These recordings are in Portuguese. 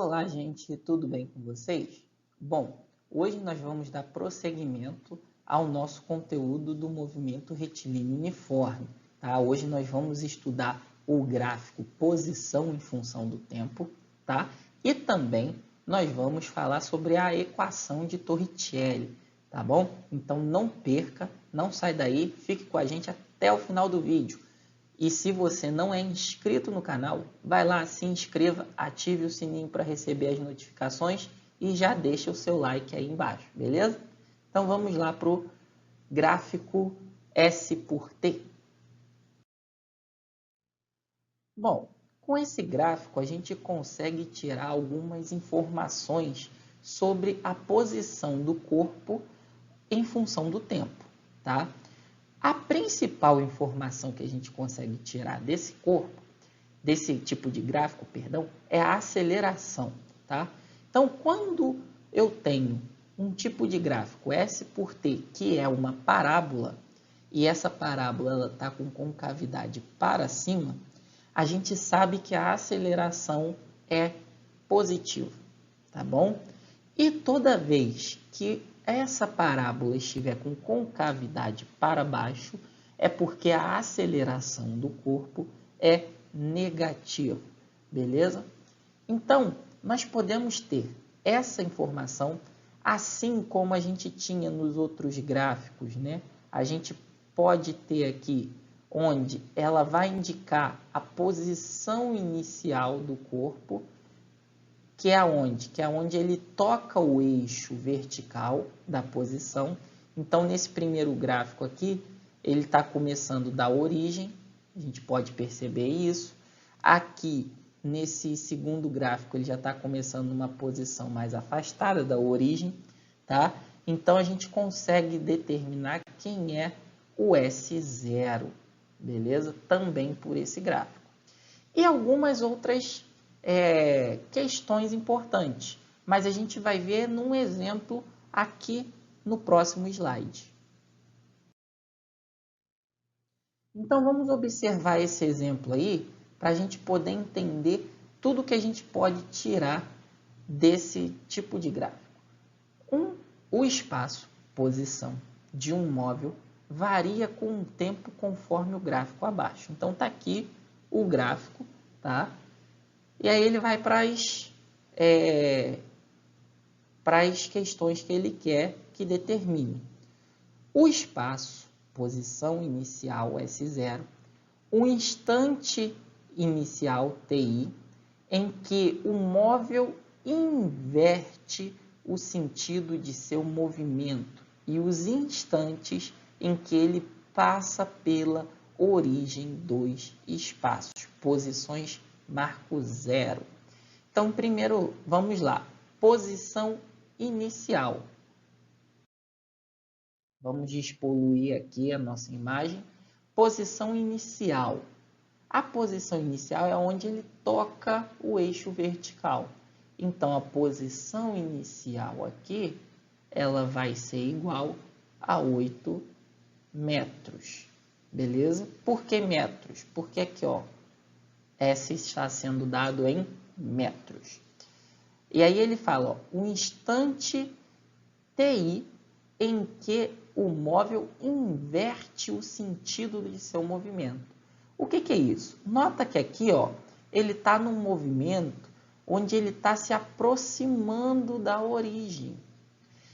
Olá, gente, tudo bem com vocês? Bom, hoje nós vamos dar prosseguimento ao nosso conteúdo do movimento retilíneo uniforme. Tá? Hoje nós vamos estudar o gráfico posição em função do tempo, tá? E também nós vamos falar sobre a equação de Torricelli, tá bom? Então não perca, não sai daí, fique com a gente até o final do vídeo. E se você não é inscrito no canal, vai lá, se inscreva, ative o sininho para receber as notificações e já deixa o seu like aí embaixo, beleza? Então vamos lá para o gráfico S por T. Bom, com esse gráfico a gente consegue tirar algumas informações sobre a posição do corpo em função do tempo, tá? A principal informação que a gente consegue tirar desse corpo, desse tipo de gráfico, perdão, é a aceleração, tá? Então, quando eu tenho um tipo de gráfico S por T, que é uma parábola, e essa parábola está com concavidade para cima, a gente sabe que a aceleração é positiva, tá bom? E toda vez que essa parábola estiver com concavidade para baixo, é porque a aceleração do corpo é negativa, beleza? Então, nós podemos ter essa informação, assim como a gente tinha nos outros gráficos, né? A gente pode ter aqui onde ela vai indicar a posição inicial do corpo, que é aonde? Que é onde ele toca o eixo vertical da posição. Então, nesse primeiro gráfico aqui, ele está começando da origem, a gente pode perceber isso. Aqui, nesse segundo gráfico, ele já está começando numa posição mais afastada da origem, tá? Então, a gente consegue determinar quem é o S0, beleza? Também por esse gráfico. E algumas outras questões importantes, mas a gente vai ver num exemplo aqui no próximo slide. Então vamos observar esse exemplo aí para a gente poder entender tudo que a gente pode tirar desse tipo de gráfico. O espaço, posição de um móvel varia com o tempo conforme o gráfico abaixo. Então está aqui o gráfico, tá? E aí ele vai para as questões que ele quer que determine. O espaço, posição inicial S0, o instante inicial TI, em que o móvel inverte o sentido de seu movimento e os instantes em que ele passa pela origem dos espaços, posições marco zero. Então, primeiro, vamos lá. Posição inicial. Vamos despoluir aqui a nossa imagem. Posição inicial. A posição inicial é onde ele toca o eixo vertical. Então, a posição inicial aqui, ela vai ser igual a 8 metros. Beleza? Por que metros? Porque aqui, ó, S está sendo dado em metros. E aí ele fala, ó, o instante TI em que o móvel inverte o sentido de seu movimento. O que é isso? Nota que aqui, ó, ele está num movimento onde ele está se aproximando da origem.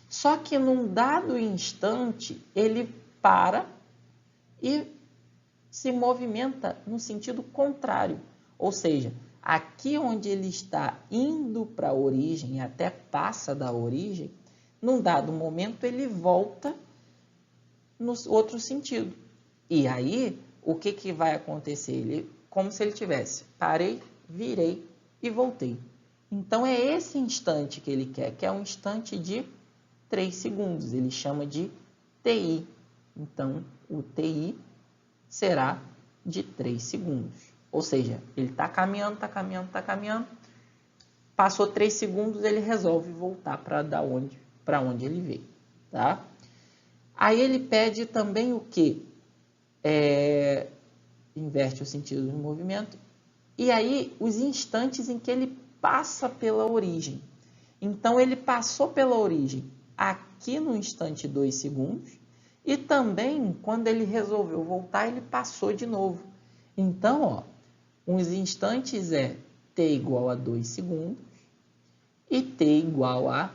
Só que num dado instante, ele para e se movimenta no sentido contrário. Ou seja, aqui onde ele está indo para a origem, até passa da origem, num dado momento ele volta no outro sentido. E aí, o que vai acontecer? Ele, como se ele tivesse, parei, virei e voltei. Então, é esse instante que ele quer, que é um instante de 3 segundos. Ele chama de TI. Então, o TI será de 3 segundos. Ou seja, ele está caminhando, passou 3 segundos, ele resolve voltar para onde ele veio. Tá? Aí ele pede também o quê? Inverte o sentido do movimento. E aí, os instantes em que ele passa pela origem. Então, ele passou pela origem aqui no instante 2 segundos e também, quando ele resolveu voltar, ele passou de novo. Então, ó, os instantes é t igual a 2 segundos e t igual a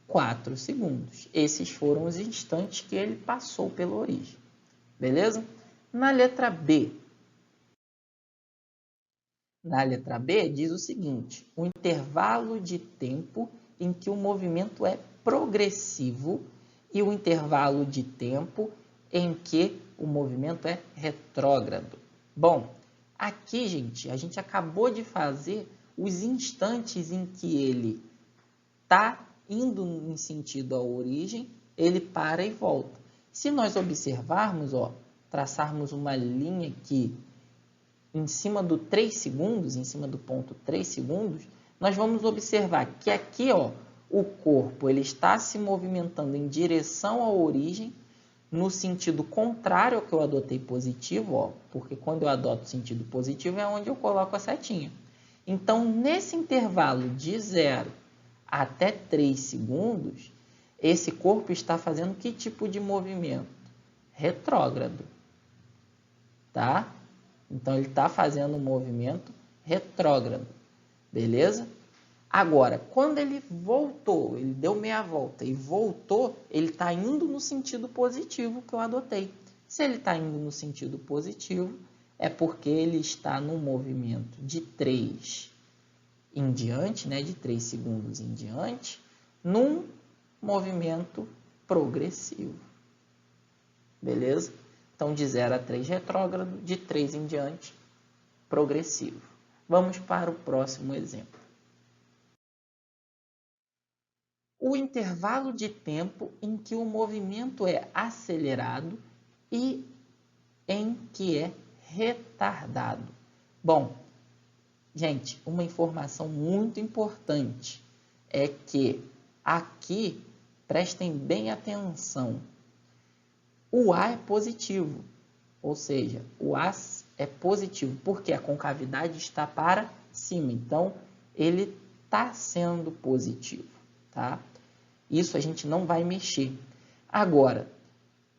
4 segundos. Esses foram os instantes que ele passou pela origem. Beleza? Na letra B. Na letra B diz o seguinte: o intervalo de tempo em que o movimento é progressivo e o intervalo de tempo em que o movimento é retrógrado. Bom, aqui, gente, a gente acabou de fazer os instantes em que ele está indo em sentido à origem, ele para e volta. Se nós observarmos, ó, traçarmos uma linha aqui em cima do 3 segundos, em cima do ponto 3 segundos, nós vamos observar que aqui, ó, o corpo ele está se movimentando em direção à origem, no sentido contrário ao que eu adotei positivo, ó, porque quando eu adoto sentido positivo é onde eu coloco a setinha. Então, nesse intervalo de 0 até 3 segundos, esse corpo está fazendo que tipo de movimento? Retrógrado. Tá? Então, ele está fazendo um movimento retrógrado. Beleza? Agora, quando ele voltou, ele deu meia volta e voltou, ele está indo no sentido positivo que eu adotei. Se ele está indo no sentido positivo, é porque ele está num movimento de 3 em diante, né, de 3 segundos em diante, num movimento progressivo. Beleza? Então, de 0 a 3 retrógrado, de 3 em diante, progressivo. Vamos para o próximo exemplo. O intervalo de tempo em que o movimento é acelerado e em que é retardado. Bom, gente, uma informação muito importante é que aqui, prestem bem atenção, o A é positivo, ou seja, o A é positivo, porque a concavidade está para cima, então ele está sendo positivo, tá? Isso a gente não vai mexer. Agora,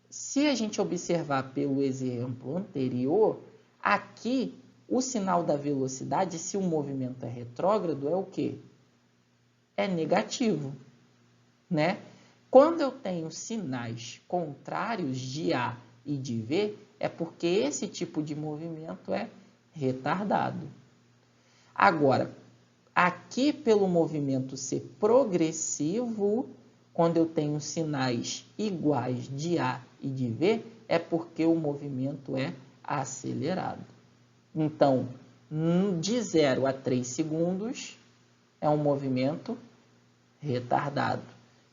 se a gente observar pelo exemplo anterior, aqui o sinal da velocidade, se o movimento é retrógrado, é o quê? É negativo, né? Quando eu tenho sinais contrários de A e de V, é porque esse tipo de movimento é retardado. Agora, aqui pelo movimento ser progressivo, quando eu tenho sinais iguais de A e de V, é porque o movimento é acelerado. Então, de 0 a 3 segundos é um movimento retardado.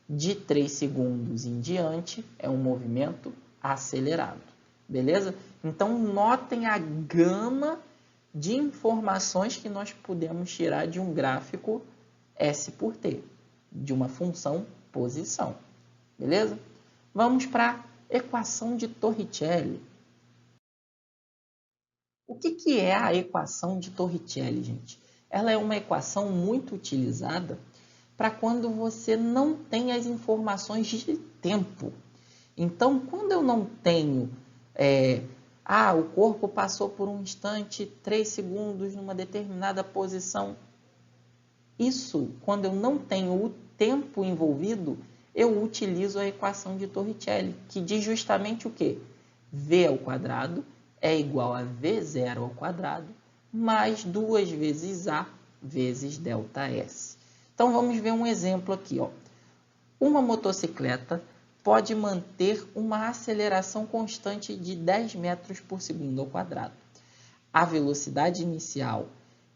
De 3 segundos em diante é um movimento acelerado. Beleza? Então, notem a gama de informações que nós podemos tirar de um gráfico S por T, de uma função posição. Beleza? Vamos para a equação de Torricelli. O que é a equação de Torricelli, gente? Ela é uma equação muito utilizada para quando você não tem as informações de tempo. Então, quando eu não tenho... o corpo passou por um instante, 3 segundos numa determinada posição. Isso, quando eu não tenho o tempo envolvido, eu utilizo a equação de Torricelli, que diz justamente o quê? V ao quadrado é igual a V0 ao quadrado, mais 2 vezes A vezes ΔS. Então, vamos ver um exemplo aqui, ó. Uma motocicleta pode manter uma aceleração constante de 10 metros por segundo ao quadrado. A velocidade inicial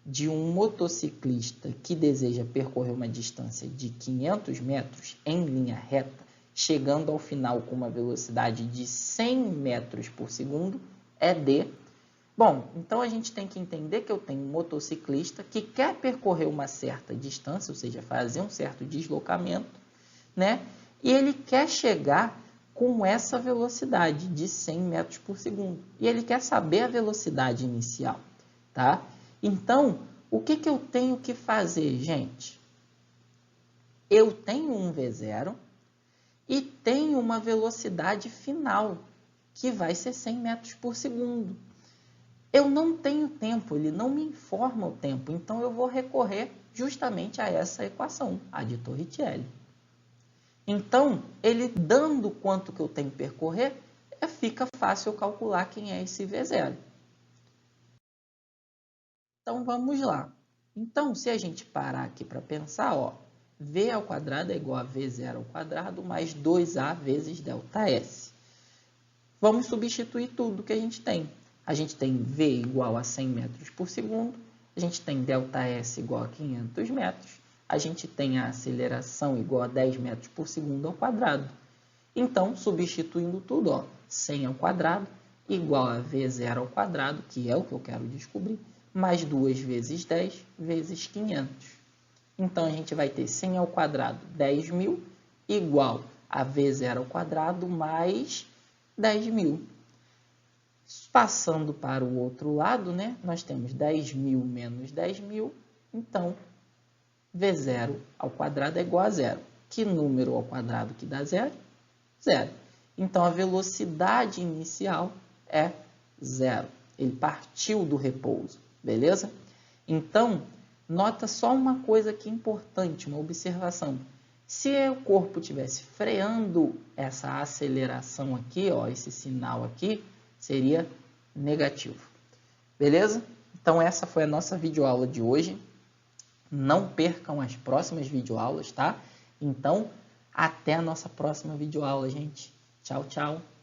de um motociclista que deseja percorrer uma distância de 500 metros em linha reta, chegando ao final com uma velocidade de 100 metros por segundo, é de... Bom, então a gente tem que entender que eu tenho um motociclista que quer percorrer uma certa distância, ou seja, fazer um certo deslocamento, né? E ele quer chegar com essa velocidade de 100 metros por segundo. E ele quer saber a velocidade inicial, tá? Então, o que eu tenho que fazer, gente? Eu tenho um V0 e tenho uma velocidade final, que vai ser 100 metros por segundo. Eu não tenho tempo, ele não me informa o tempo, então eu vou recorrer justamente a essa equação, a de Torricelli. Então, ele dando quanto que eu tenho que percorrer, fica fácil eu calcular quem é esse V0. Então, vamos lá. Então, se a gente parar aqui para pensar, ó, V ao quadrado é igual a V0 ao quadrado mais 2A vezes ΔS. Vamos substituir tudo que a gente tem. A gente tem V igual a 100 metros por segundo, a gente tem ΔS igual a 500 metros, a gente tem a aceleração igual a 10 metros por segundo ao quadrado. Então, substituindo tudo, ó, 100 ao quadrado igual a V0 ao quadrado, que é o que eu quero descobrir, mais 2 vezes 10 vezes 500. Então, a gente vai ter 100 ao quadrado, 10.000, igual a V0 ao quadrado mais 10.000. Passando para o outro lado, né, nós temos 10.000 menos 10.000, então V0 ao quadrado é igual a zero. Que número ao quadrado que dá zero? Zero. Então, a velocidade inicial é zero. Ele partiu do repouso, beleza? Então, nota só uma coisa aqui importante, uma observação. Se o corpo estivesse freando essa aceleração aqui, ó, esse sinal aqui, seria negativo. Beleza? Então, essa foi a nossa videoaula de hoje. Não percam as próximas videoaulas, tá? Então, até a nossa próxima videoaula, gente. Tchau, tchau.